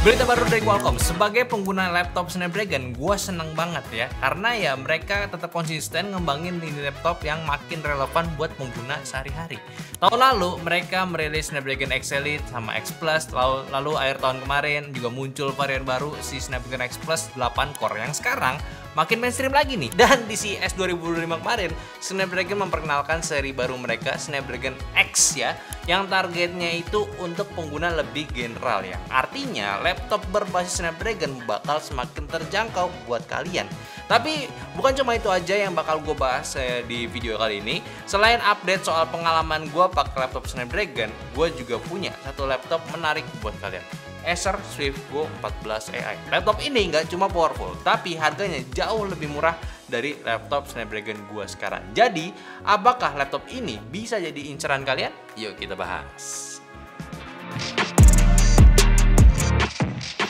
Berita baru dari Qualcomm, sebagai pengguna laptop Snapdragon, gue seneng banget ya. Karena ya mereka tetap konsisten ngembangin ini laptop yang makin relevan buat pengguna sehari-hari. Tahun lalu mereka merilis Snapdragon X Elite sama X Plus, lalu akhir tahun kemarin juga muncul varian baru si Snapdragon X Plus 8 core yang sekarang makin mainstream lagi nih. Dan di CES 2025 kemarin, Snapdragon memperkenalkan seri baru mereka, Snapdragon X ya, yang targetnya itu untuk pengguna lebih general ya. Artinya laptop berbasis Snapdragon bakal semakin terjangkau buat kalian. Tapi bukan cuma itu aja yang bakal gue bahas di video kali ini. Selain update soal pengalaman gue pakai laptop Snapdragon, gue juga punya satu laptop menarik buat kalian. Acer Swift Go 14 AI. Laptop ini nggak cuma powerful, tapi harganya jauh lebih murah dari laptop Snapdragon gua sekarang. Jadi, apakah laptop ini bisa jadi inceran kalian? Yuk kita bahas.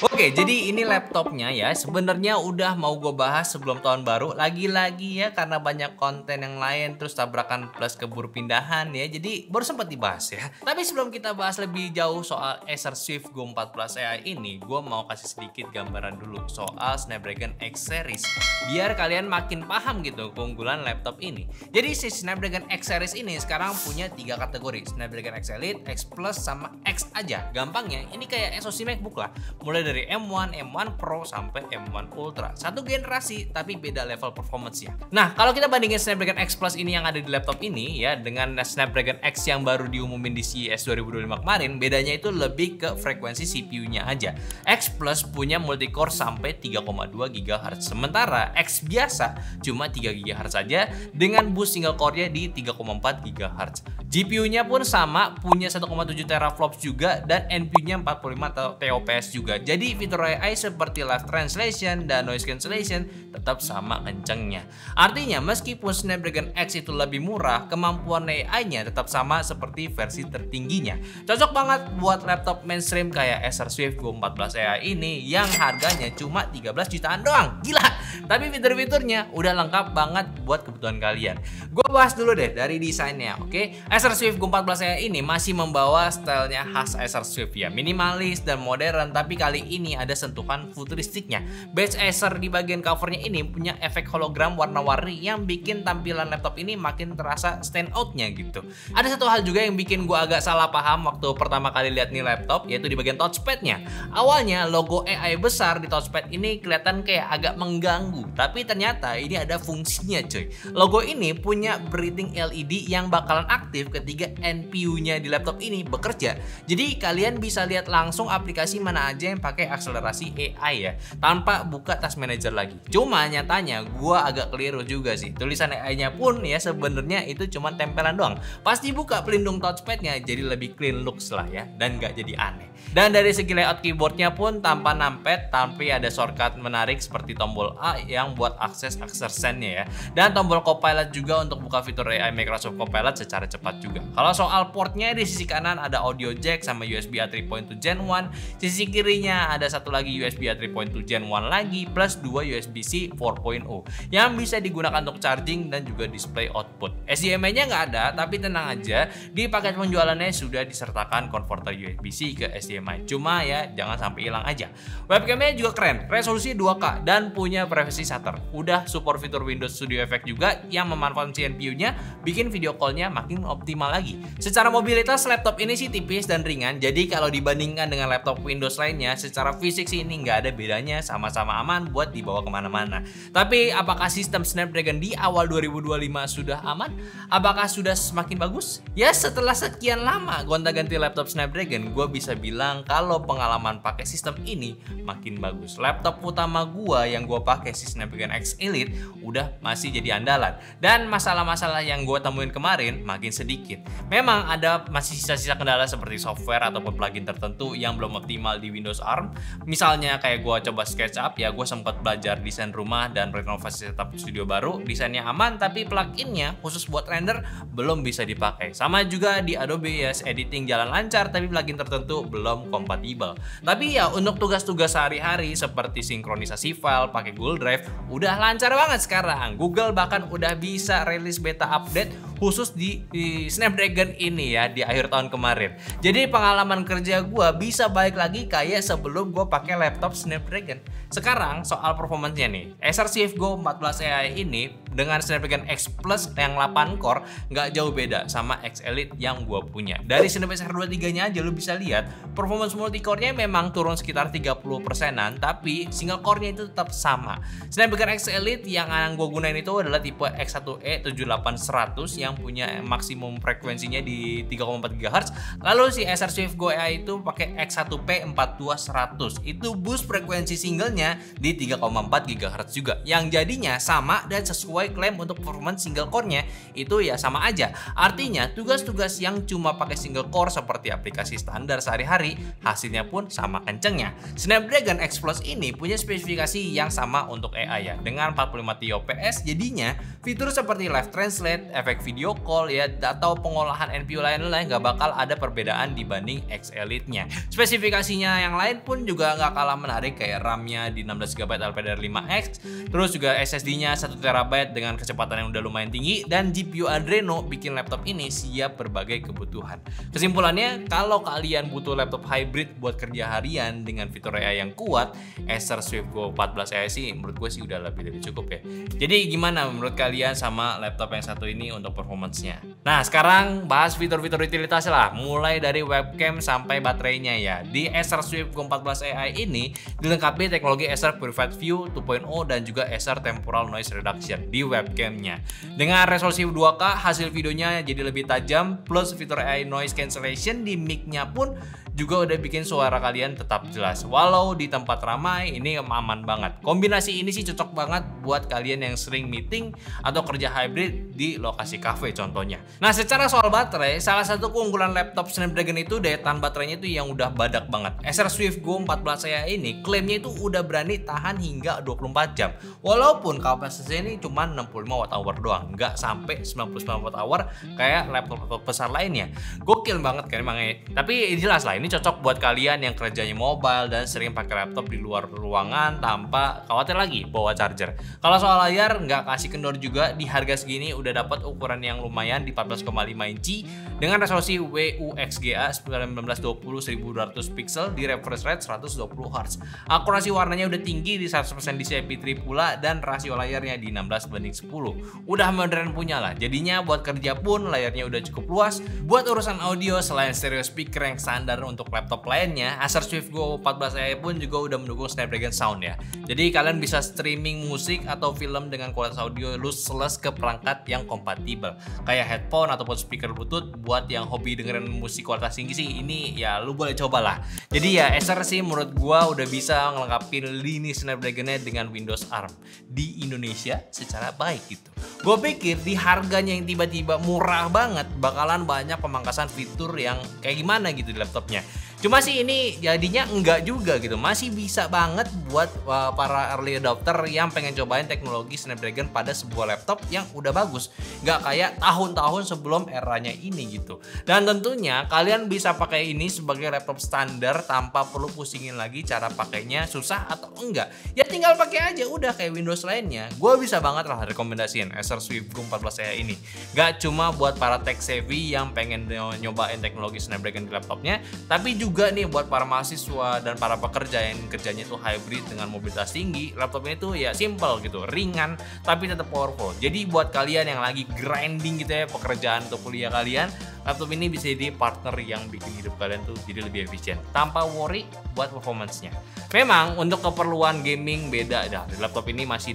Oke, jadi ini laptopnya ya. Sebenarnya udah mau gue bahas sebelum tahun baru. Lagi-lagi ya karena banyak konten yang lain terus tabrakan plus keburu pindahan ya. Jadi baru sempat dibahas ya. Tapi sebelum kita bahas lebih jauh soal Acer Swift Go 14 AI ini, gue mau kasih sedikit gambaran dulu soal Snapdragon X Series biar kalian makin paham gitu keunggulan laptop ini. Jadi si Snapdragon X Series ini sekarang punya 3 kategori, Snapdragon X Elite, X Plus, sama X aja. Gampangnya ini kayak SoC MacBook lah. Mulai dari M1, M1 Pro sampai M1 Ultra. Satu generasi tapi beda level performance-nya. Nah, kalau kita bandingin Snapdragon X Plus ini yang ada di laptop ini ya dengan Snapdragon X yang baru diumumin di CES 2025 kemarin, bedanya itu lebih ke frekuensi CPU-nya aja. X Plus punya multicore sampai 3,2 GHz. Sementara X biasa cuma 3 GHz saja dengan boost single core-nya di 3,4 GHz. GPU-nya pun sama, punya 1,7 teraflops juga dan NPU-nya 45 TOPS juga. Jadi fitur AI seperti live translation dan noise cancellation tetap sama kencengnya. Artinya meskipun Snapdragon X itu lebih murah, kemampuan AI-nya tetap sama seperti versi tertingginya. Cocok banget buat laptop mainstream kayak Acer Swift Go 14 AI ini yang harganya cuma 13 jutaan doang. Gila! Tapi fitur-fiturnya udah lengkap banget buat kebutuhan kalian. Gue bahas dulu deh dari desainnya, oke? Acer Swift Go 14 AI ini masih membawa stylenya khas Acer Swift ya, minimalis dan modern, tapi kali ini ada sentuhan futuristiknya. Badge Acer di bagian covernya ini punya efek hologram warna-warni yang bikin tampilan laptop ini makin terasa stand out-nya gitu. Ada satu hal juga yang bikin gue agak salah paham waktu pertama kali lihat nih laptop, yaitu di bagian touchpad-nya. Awalnya logo AI besar di touchpad ini kelihatan kayak agak mengganggu, tapi ternyata ini ada fungsinya cuy. Logo ini punya breathing LED yang bakalan aktif ketika NPU-nya di laptop ini bekerja. Jadi kalian bisa lihat langsung aplikasi mana aja yang pakai akselerasi AI ya, tanpa buka task manager lagi. Cuma nyatanya gua agak keliru juga sih. Tulisan AI-nya pun ya sebenarnya itu cuma tempelan doang. Pas dibuka pelindung touchpad-nya jadi lebih clean looks lah ya, dan nggak jadi aneh. Dan dari segi layout keyboardnya pun tanpa numpad, tapi ada shortcut menarik seperti tombol A yang buat akses aksesannya ya. Dan tombol Copilot juga untuk buka fitur AI Microsoft Copilot secara cepat juga. Kalau soal portnya, di sisi kanan ada audio jack sama USB A 3.2 Gen 1. Sisi kirinya ada satu lagi USB A 3.2 Gen 1 lagi plus 2 USB-C 4.0 yang bisa digunakan untuk charging dan juga display output. HDMI-nya nggak ada, tapi tenang aja, di paket penjualannya sudah disertakan konverter USB-C ke HDMI. Cuma ya jangan sampai hilang aja. Webcamnya juga keren, resolusi 2K dan punya privacy shutter. Udah support fitur Windows Studio Effect juga yang memanfaatkan CPU-nya, bikin video call-nya makin optimal lagi. Secara mobilitas laptop ini sih tipis dan ringan, jadi kalau dibandingkan dengan laptop Windows lainnya, secara fisik sih ini nggak ada bedanya, sama-sama aman buat dibawa kemana-mana. Tapi apakah sistem Snapdragon di awal 2025 sudah aman? Apakah sudah semakin bagus? Ya setelah sekian lama gonta-ganti laptop Snapdragon, gue bisa bilang kalau pengalaman pakai sistem ini makin bagus. Laptop utama gue yang gue pakai si Snapdragon X Elite udah masih jadi andalan, dan masalah-masalah yang gue temuin kemarin makin sedikit. Memang ada masih sisa-sisa kendala seperti software ataupun plugin tertentu yang belum optimal di Windows ARM. Misalnya kayak gue coba SketchUp ya, gue sempat belajar desain rumah dan renovasi setup studio baru. Desainnya aman tapi pluginnya khusus buat render belum bisa dipakai. Sama juga di Adobe ya, editing jalan lancar tapi plugin tertentu belum kompatibel. Tapi ya untuk tugas-tugas sehari-hari seperti sinkronisasi file pakai Google Drive udah lancar banget sekarang. Google bahkan udah bisa rilis beta update khusus di Snapdragon ini ya di akhir tahun kemarin. Jadi pengalaman kerja gue bisa balik lagi kayak sebelum gue pakai laptop Snapdragon. Sekarang soal performanya nih, Acer CFGO 14 AI ini dengan Snapdragon X Plus yang 8 core nggak jauh beda sama X Elite yang gue punya. Dari Snapdragon R23-nya aja lu bisa lihat performance multi-core-nya memang turun sekitar 30%-an, tapi single core-nya itu tetap sama. Snapdragon X Elite yang gue gunain itu adalah tipe X1E 7800 yang punya maksimum frekuensinya di 3,4 GHz. Lalu si Acer CFGO AI itu pakai X1P 42100. Itu boost frekuensi singlenya di 3,4 GHz juga. Yang jadinya sama dan sesuai klaim untuk performance single core-nya itu ya sama aja. Artinya tugas-tugas yang cuma pakai single core seperti aplikasi standar sehari-hari hasilnya pun sama kencengnya. Snapdragon X Plus ini punya spesifikasi yang sama untuk AI ya, dengan 45 TOPS. Jadinya fitur seperti live translate, efek video call ya, atau pengolahan NPU lain-lain nggak bakal ada perbedaan dibanding X Elite-nya. Spesifikasinya yang lain pun juga nggak kalah menarik, kayak RAM-nya di 16GB LPDDR5X, terus juga SSD-nya 1TB dengan kecepatan yang udah lumayan tinggi, dan GPU Adreno bikin laptop ini siap berbagai kebutuhan. Kesimpulannya, kalau kalian butuh laptop hybrid buat kerja harian dengan fitur AI yang kuat, Acer CFGO 14 AI sih menurut gue sih udah lebih dari cukup ya. Jadi gimana menurut kalian sama laptop yang satu ini untuk performance-nya? Nah, sekarang bahas fitur-fitur utilitas lah, mulai dari webcam sampai baterainya ya. Di Acer CFGO 14 AI ini dilengkapi teknologi Acer Purified View 2.0 dan juga Acer Temporal Noise Reduction di webcamnya. Dengan resolusi 2K, hasil videonya jadi lebih tajam, plus fitur AI Noise Cancellation di mic-nya pun juga udah bikin suara kalian tetap jelas. Walau di tempat ramai, ini aman banget. Kombinasi ini sih cocok banget buat kalian yang sering meeting atau kerja hybrid di lokasi cafe contohnya. Nah, secara soal baterai, salah satu keunggulan laptop Snapdragon itu daya tahan baterainya itu yang udah badak banget. Acer CFGO 14 AI ini klaimnya itu udah berani tahan hingga 24 jam. Walaupun kapasitasnya ini cuma 65 Wh doang, nggak sampai 99 Wh kayak laptop besar lainnya. Gokil banget kan emangnya. Tapi jelas lah, ini cocok buat kalian yang kerjanya mobile dan sering pakai laptop di luar ruangan tanpa khawatir lagi bawa charger. Kalau soal layar nggak kasih kendor juga, di harga segini udah dapat ukuran yang lumayan di 14,5 inci dengan resolusi WUXGA 1920x1200 pixel di refresh rate 120 Hz. Akurasi warnanya udah tinggi di 100% DCI-P3 pula, dan rasio layarnya di 16:10. Udah modern punya lah. Jadinya buat kerja pun layarnya udah cukup luas. Buat urusan audio, selain stereo speaker yang standar untuk laptop lainnya, Acer CFGO 14 AI pun juga udah mendukung Snapdragon Sound ya. Jadi kalian bisa streaming musik atau film dengan kualitas audio lossless ke perangkat yang kompatibel, kayak headphone ataupun speaker Bluetooth. Buat yang hobi dengerin musik kualitas tinggi sih, ini ya lu boleh cobalah. Jadi ya Acer sih menurut gua udah bisa ngelengkapin lini Snapdragon-nya dengan Windows ARM di Indonesia secara baik gitu. Gue pikir di harganya yang tiba-tiba murah banget bakalan banyak pemangkasan fitur yang kayak gimana gitu di laptopnya. Cuma sih ini jadinya enggak juga gitu. Masih bisa banget buat para early adopter yang pengen cobain teknologi Snapdragon pada sebuah laptop yang udah bagus. Nggak kayak tahun-tahun sebelum eranya ini gitu. Dan tentunya kalian bisa pakai ini sebagai laptop standar tanpa perlu pusingin lagi cara pakainya susah atau enggak. Ya tinggal pakai aja udah kayak Windows lainnya. Gue bisa banget lah rekomendasiin Acer CFGO 14 AI ini. Nggak cuma buat para tech savvy yang pengen nyobain teknologi Snapdragon di laptopnya, tapi juga nih buat para mahasiswa dan para pekerja yang kerjanya itu hybrid dengan mobilitas tinggi. Laptop ini tuh ya simple gitu, ringan tapi tetap powerful. Jadi buat kalian yang lagi grinding gitu ya pekerjaan atau kuliah kalian, laptop ini bisa jadi partner yang bikin hidup kalian tuh jadi lebih efisien tanpa worry buat performance-nya. Memang untuk keperluan gaming beda dah. Laptop ini masih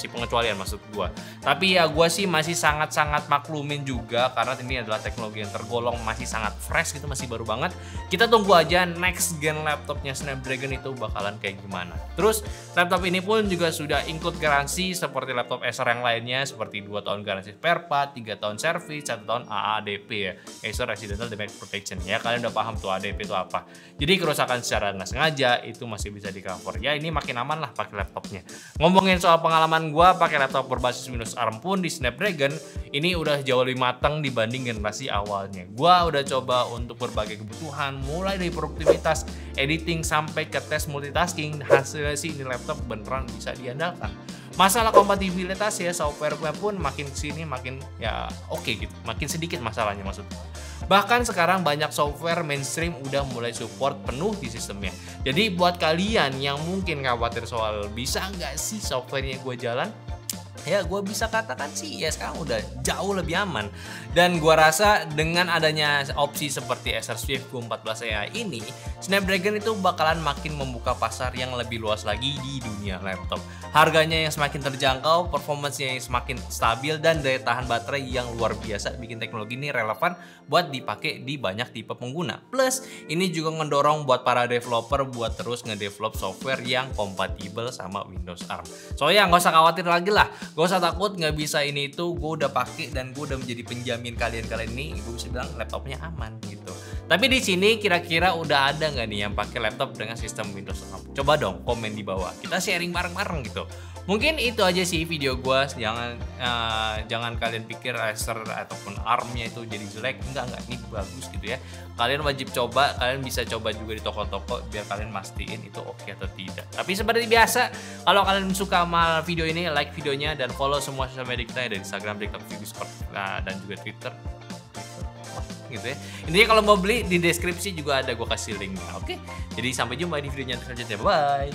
pengecualian maksud gua. Tapi ya gua sih masih sangat-sangat maklumin juga karena ini adalah teknologi yang tergolong masih sangat fresh gitu, masih baru banget. Kita tunggu aja next gen laptopnya Snapdragon itu bakalan kayak gimana. Terus laptop ini pun juga sudah include garansi seperti laptop Acer yang lainnya, seperti 2 tahun garansi spare part, 3 tahun service, 1 tahun AADP ya, Acer Accidental Damage Protection ya. Kalian udah paham tuh ADP itu apa. Jadi kerusakan secara nggak sengaja itu masih bisa di cover. Ya ini makin aman lah pakai laptopnya. Ngomongin soal pengalaman gua pakai laptop berbasis Windows ARM pun di Snapdragon, ini udah jauh lebih matang dibanding generasi awalnya. Gua udah coba untuk berbagai kebutuhan, mulai dari produktivitas, editing sampai ke tes multitasking. Hasilnya sih ini laptop beneran bisa diandalkan. Masalah kompatibilitas ya, software-nya pun makin kesini makin ya oke gitu, makin sedikit masalahnya maksudnya. Bahkan sekarang banyak software mainstream udah mulai support penuh di sistemnya. Jadi buat kalian yang mungkin khawatir soal bisa nggak sih softwarenya gue jalan, ya gue bisa katakan sih ya sekarang udah jauh lebih aman. Dan gue rasa dengan adanya opsi seperti Acer Swift Go14 AI ini, Snapdragon itu bakalan makin membuka pasar yang lebih luas lagi di dunia laptop. Harganya yang semakin terjangkau, performance-nya yang semakin stabil, dan daya tahan baterai yang luar biasa bikin teknologi ini relevan buat dipakai di banyak tipe pengguna. Plus ini juga ngedorong buat para developer buat terus ngedevelop software yang kompatibel sama Windows ARM. Soalnya nggak usah khawatir lagi lah, gak usah takut nggak bisa ini itu, gue udah pakai dan gue udah menjadi penjamin kalian ini, gue bisa bilang laptopnya aman gitu. Tapi di sini kira-kira udah ada nggak nih yang pakai laptop dengan sistem Windows ARM? Coba dong komen di bawah, kita sharing bareng-bareng gitu. Mungkin itu aja sih video gue. Jangan kalian pikir Acer ataupun ARM-nya itu jadi jelek. Enggak, ini bagus gitu ya. Kalian wajib coba, kalian bisa coba juga di toko-toko biar kalian mastiin itu oke atau tidak. Tapi seperti biasa, kalau kalian suka sama video ini, like videonya dan follow semua sosial media kita, ada Instagram, TikTok, Discord, dan juga Twitter gitu ya. Intinya kalau mau beli di deskripsi juga ada gue kasih linknya. Oke, jadi sampai jumpa di videonya selanjutnya. Bye.